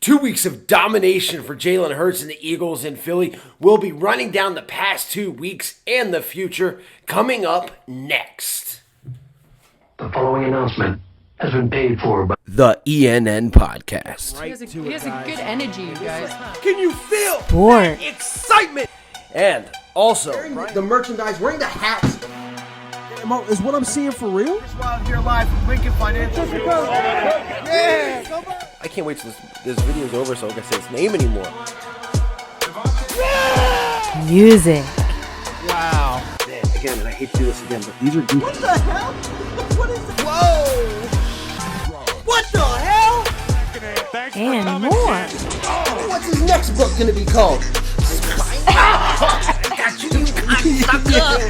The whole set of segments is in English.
2 weeks of domination for Jalen Hurts and the Eagles in Philly. We'll be running down the past 2 weeks and the future coming up next. The following announcement has been paid for by the ENN Podcast. He has a good energy, you guys. Can you feel Sport. that excitement? And also, The merchandise, wearing the hats. Is what I'm seeing for real? Chris Wylde here live from Lincoln Financial. I can't wait till this video's over so I can say its name anymore. Music. Wow. Man, again, and I hate to do this again, but these are What the hell? What is it? Whoa! What the hell? And more. What's his next book gonna be called? Got you cocksucker!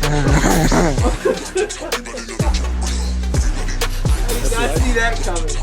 I did not see that coming.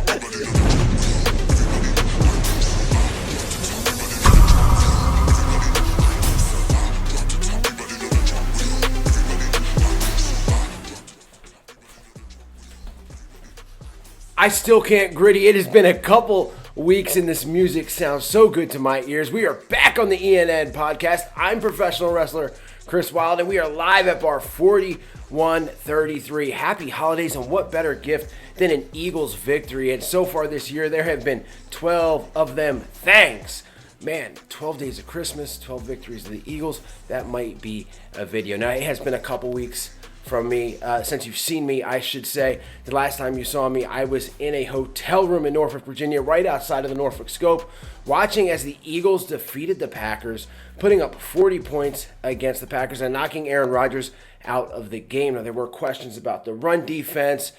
I still can't gritty. It has been a couple weeks and this music sounds so good to my ears. We are back on the ENN Podcast. I'm professional wrestler Chris Wylde, and we are live at bar 4133. Happy holidays, and what better gift than an Eagles victory? And so far this year, there have been 12 of them. Thanks. Man, 12 days of Christmas, 12 victories of the Eagles. That might be a video. Now, it has been a couple weeks from me. Since you've seen me, I should say, the last time you saw me, I was in a hotel room in Norfolk, Virginia, right outside of the Norfolk Scope, watching as the Eagles defeated the Packers, putting up 40 points against the Packers and knocking Aaron Rodgers out of the game. Now, there were questions about the run defense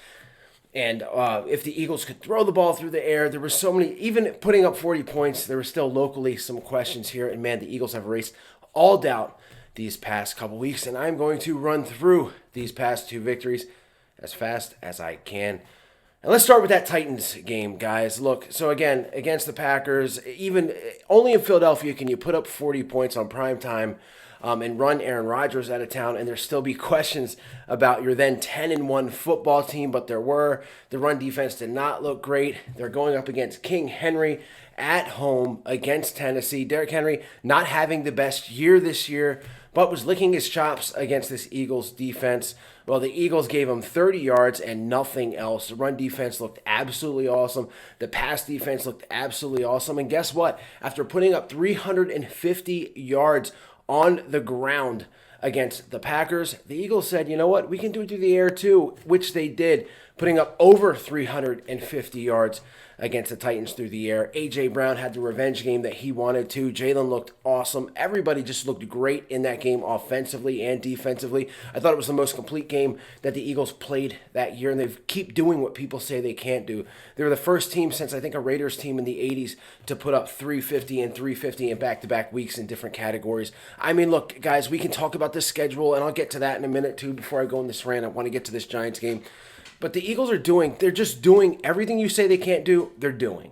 and if the Eagles could throw the ball through the air. There were so many, even putting up 40 points, there were still locally some questions here. And man, the Eagles have erased all doubt these past couple weeks, and I'm going to run through these past two victories as fast as I can. And let's start with that Titans game, guys. Look, so again, against the Packers, even only in Philadelphia can you put up 40 points on prime time and run Aaron Rodgers out of town, and there still be questions about your then 10-1 football team, but there were. The run defense did not look great. They're going up against King Henry at home against Tennessee. Derrick Henry not having the best year this year, but was licking his chops against this Eagles defense. Well, the Eagles gave him 30 yards and nothing else. The run defense looked absolutely awesome. The pass defense looked absolutely awesome. And guess what? After putting up 350 yards on the ground against the Packers, the Eagles said, you know what? We can do it through the air too, which they did, putting up over 350 yards against the Titans through the air. A.J. Brown had the revenge game that he wanted to. Jalen looked awesome. Everybody just looked great in that game offensively and defensively. I thought it was the most complete game that the Eagles played that year, and they keep doing what people say they can't do. They were the first team since, I think, a Raiders team in the 80s to put up 350 and 350 in back-to-back weeks in different categories. I mean, look, guys, we can talk about the schedule, and I'll get to that in a minute, too, before I go on this rant. I want to get to this Giants game. But the Eagles they're just doing everything you say they can't do, they're doing.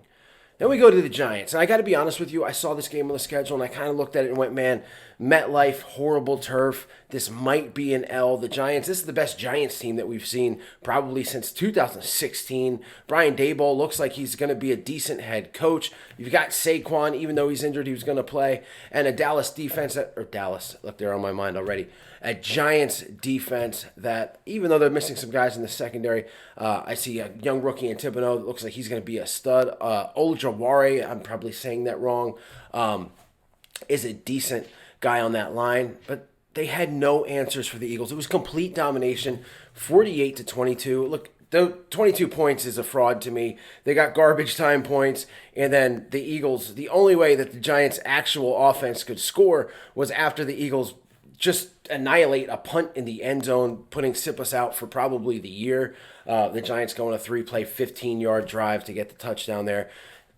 Then we go to the Giants. And I got to be honest with you, I saw this game on the schedule and I kind of looked at it and went, man, MetLife, horrible turf. This might be an L. The Giants, this is the best Giants team that we've seen probably since 2016. Brian Daboll looks like he's going to be a decent head coach. You've got Saquon, even though he's injured, he was going to play. And a Dallas defense, look, they're on my mind already. A Giants defense that, even though they're missing some guys in the secondary, I see a young rookie in Thibodeau that looks like he's going to be a stud. Ojawari, I'm probably saying that wrong, is a decent guy on that line. But they had no answers for the Eagles. It was complete domination, 48-22. Look, the 22 points is a fraud to me. They got garbage time points, and then the Eagles, the only way that the Giants' actual offense could score was after the Eagles just annihilate a punt in the end zone, putting Siposs out for probably the year. The Giants go on a 3-play, 15-yard drive to get the touchdown there.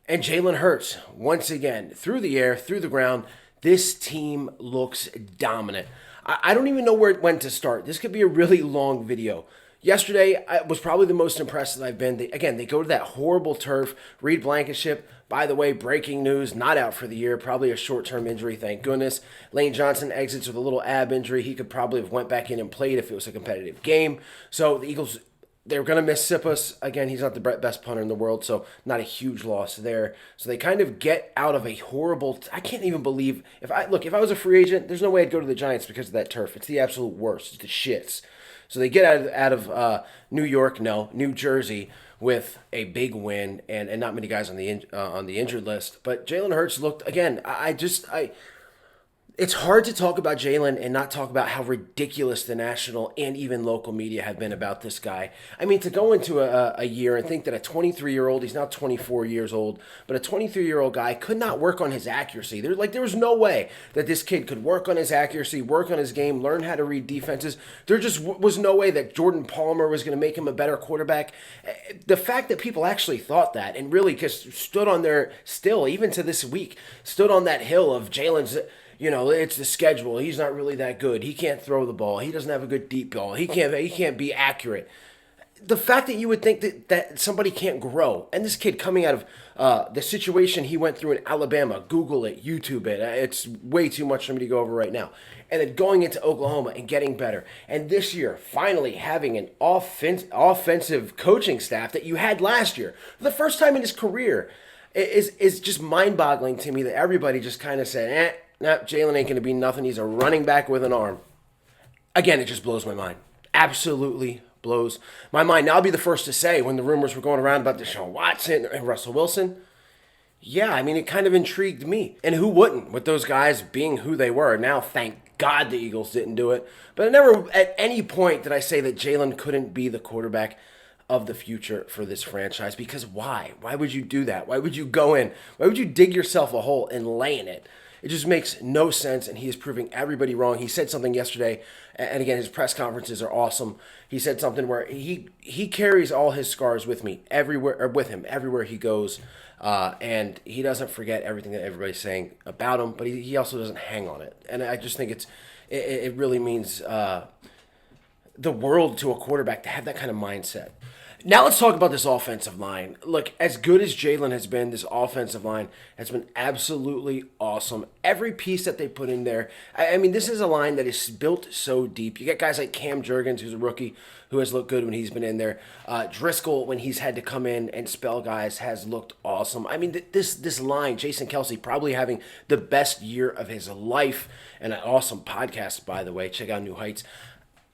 And Jalen Hurts, once again, through the air, through the ground, this team looks dominant. I don't even know when to start. This could be a really long video. Yesterday was probably the most impressed that I've been. They go to that horrible turf. Reed Blankenship, by the way, breaking news, not out for the year, probably a short-term injury, thank goodness. Lane Johnson exits with a little ab injury. He could probably have went back in and played if it was a competitive game. So the Eagles They're going to miss Siposs. Again, he's not the best punter in the world, so not a huge loss there. So they kind of get out of a horrible... I can't even believe... If I was a free agent, there's no way I'd go to the Giants because of that turf. It's the absolute worst. It's the shits. So they get out of New York, New Jersey, with a big win and not many guys on the injured list. But Jalen Hurts looked... Again, it's hard to talk about Jalen and not talk about how ridiculous the national and even local media have been about this guy. I mean, to go into a year and think that a 23-year-old, he's now 24 years old, but a 23-year-old guy could not work on his accuracy. There was no way that this kid could work on his accuracy, work on his game, learn how to read defenses. There just was no way that Jordan Palmer was going to make him a better quarterback. The fact that people actually thought that and really just stood on their, still, even to this week, stood on that hill of Jalen's... it's the schedule. He's not really that good. He can't throw the ball. He doesn't have a good deep ball. He can't be accurate. The fact that you would think that somebody can't grow, and this kid coming out of the situation he went through in Alabama, Google it, YouTube it. It's way too much for me to go over right now. And then going into Oklahoma and getting better. And this year, finally having an offensive coaching staff that you had last year. For the first time in his career, is just mind-boggling to me that everybody just kind of said, no, Jalen ain't going to be nothing. He's a running back with an arm. Again, it just blows my mind. Absolutely blows my mind. Now, I'll be the first to say, when the rumors were going around about Deshaun Watson and Russell Wilson, yeah, I mean, it kind of intrigued me. And who wouldn't, with those guys being who they were? Now, thank God the Eagles didn't do it. But I never, at any point, did I say that Jalen couldn't be the quarterback of the future for this franchise. Because why? Why would you do that? Why would you go in? Why would you dig yourself a hole and lay in it? It just makes no sense, and he is proving everybody wrong. He said something yesterday, and again, his press conferences are awesome. He said something where he carries all his scars with him everywhere he goes, and he doesn't forget everything that everybody's saying about him, but he also doesn't hang on it. And I just think it really means the world to a quarterback to have that kind of mindset. Now let's talk about this offensive line. Look, as good as Jalen has been, this offensive line has been absolutely awesome. Every piece that they put in there, I mean, this is a line that is built so deep. You got guys like Cam Jurgens, who's a rookie, who has looked good when he's been in there. Driscoll, when he's had to come in and spell guys, has looked awesome. I mean, this line, Jason Kelce probably having the best year of his life, and an awesome podcast, by the way. Check out New Heights.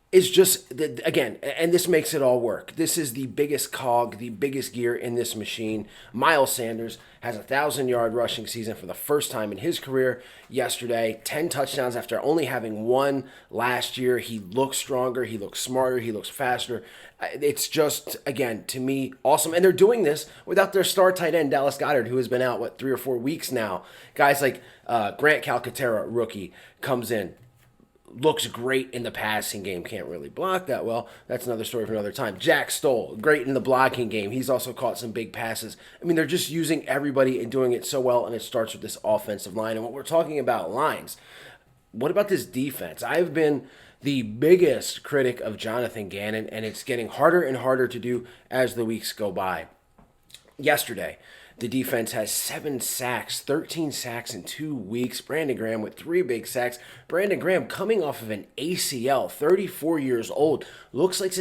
Is just, again, and this makes it all work. This is the biggest cog, the biggest gear in this machine. Miles Sanders has a 1,000-yard rushing season for the first time in his career yesterday. 10 touchdowns after only having one last year. He looks stronger. He looks smarter. He looks faster. It's just, again, to me, awesome. And they're doing this without their star tight end, Dallas Goedert, who has been out, 3 or 4 weeks now. Guys like Grant Calcaterra, rookie, comes in. Looks great in the passing game. Can't really block that well. That's another story for another time. Jack Stoll, great in the blocking game. He's also caught some big passes. I mean, they're just using everybody and doing it so well, and it starts with this offensive line. And what we're talking about lines, what about this defense? I've been the biggest critic of Jonathan Gannon, and it's getting harder and harder to do as the weeks go by. Yesterday, the defense has 7 sacks, 13 sacks in 2 weeks. Brandon Graham with 3 big sacks. Brandon Graham coming off of an ACL, 34 years old, looks like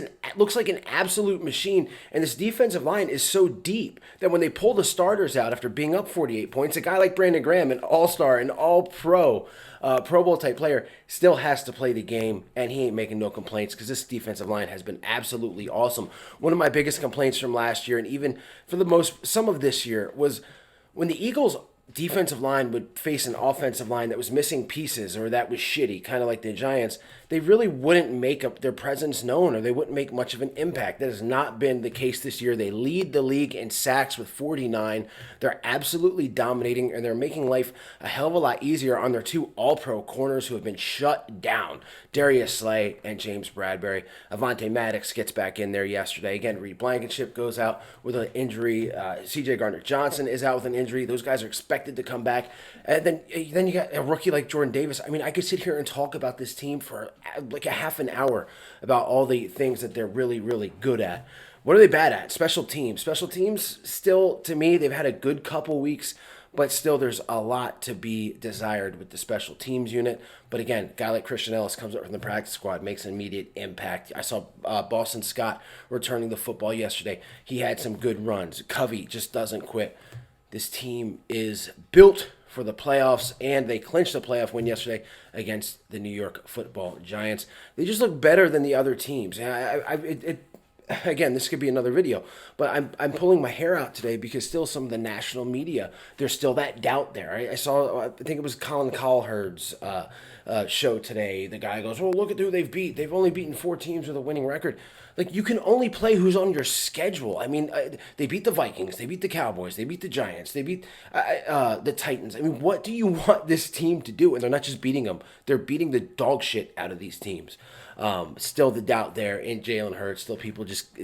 an absolute machine. And this defensive line is so deep that when they pull the starters out after being up 48 points, a guy like Brandon Graham, an all-star, an all-pro, Pro Bowl type player, still has to play the game, and he ain't making no complaints because this defensive line has been absolutely awesome. One of my biggest complaints from last year, and even for some of this year, was when the Eagles' defensive line would face an offensive line that was missing pieces or that was shitty, kind of like the Giants, they really wouldn't make up their presence known, or they wouldn't make much of an impact. That has not been the case this year. They lead the league in sacks with 49. They're absolutely dominating, and they're making life a hell of a lot easier on their 2 all-pro corners who have been shut down, Darius Slay and James Bradbury. Avonte Maddox gets back in there yesterday. Again, Reed Blankenship goes out with an injury. C.J. Gardner-Johnson is out with an injury. Those guys are expected to come back. And then you got a rookie like Jordan Davis. I mean, I could sit here and talk about this team for like a half an hour about all the things that they're really, really good at. What are they bad at? Special teams. Special teams, still, to me, they've had a good couple weeks, but still there's a lot to be desired with the special teams unit. But again, a guy like Christian Ellis comes up from the practice squad, makes an immediate impact. I saw Boston Scott returning the football yesterday. He had some good runs. Covey just doesn't quit. This team is built for the playoffs, and they clinched the playoff win yesterday against the New York Football Giants. They just look better than the other teams. And again, this could be another video, but I'm pulling my hair out today because still some of the national media, there's still that doubt there. I think it was Colin Cowherd's show today. The guy goes, "Oh, look at who they've beat. They've only beaten 4 teams with a winning record." Like, you can only play who's on your schedule. I mean, they beat the Vikings, they beat the Cowboys, they beat the Giants, they beat the Titans. I mean, what do you want this team to do? And they're not just beating them; they're beating the dog shit out of these teams. Still the doubt there in Jalen Hurts. Still people just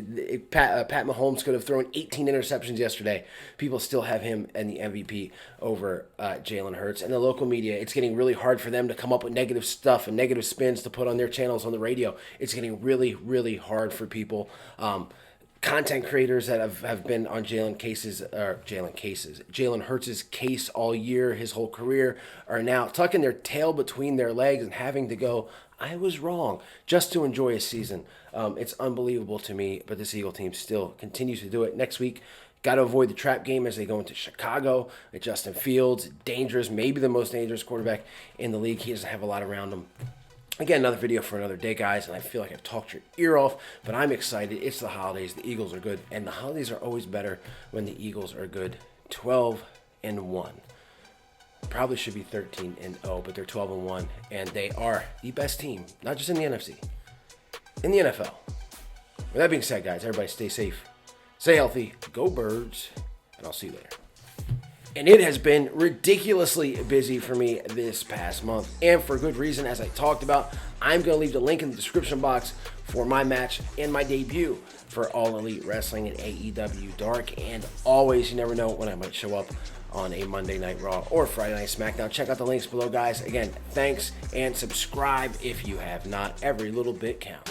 Pat Mahomes could have thrown 18 interceptions yesterday. People still have him and the MVP over Jalen Hurts. And the local media, it's getting really hard for them to come up with negative stuff and negative spins to put on their channels on the radio. It's getting really hard for people. Content creators that have been on Jalen Hurts' case all year, his whole career, are now tucking their tail between their legs and having to go, "I was wrong," just to enjoy a season. It's unbelievable to me, but this Eagle team still continues to do it. Next week, got to avoid the trap game as they go into Chicago. Justin Fields, dangerous, maybe the most dangerous quarterback in the league. He doesn't have a lot around him. Again, another video for another day, guys, and I feel like I've talked your ear off, but I'm excited. It's the holidays. The Eagles are good, and the holidays are always better when the Eagles are good. 12-1. Probably should be 13-0, but they're 12-1, and they are the best team, not just in the NFC, in the NFL. With that being said, guys, everybody stay safe, stay healthy, go Birds, and I'll see you later. And it has been ridiculously busy for me this past month, and for good reason. As I talked about, I'm going to leave the link in the description box for my match and my debut for All Elite Wrestling at AEW Dark. And always, you never know when I might show up on a Monday Night Raw or Friday Night SmackDown. Check out the links below, guys. Again, thanks, and subscribe if you have not. Every little bit counts.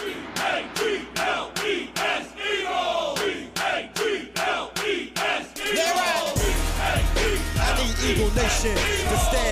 Eagle Nation to stand.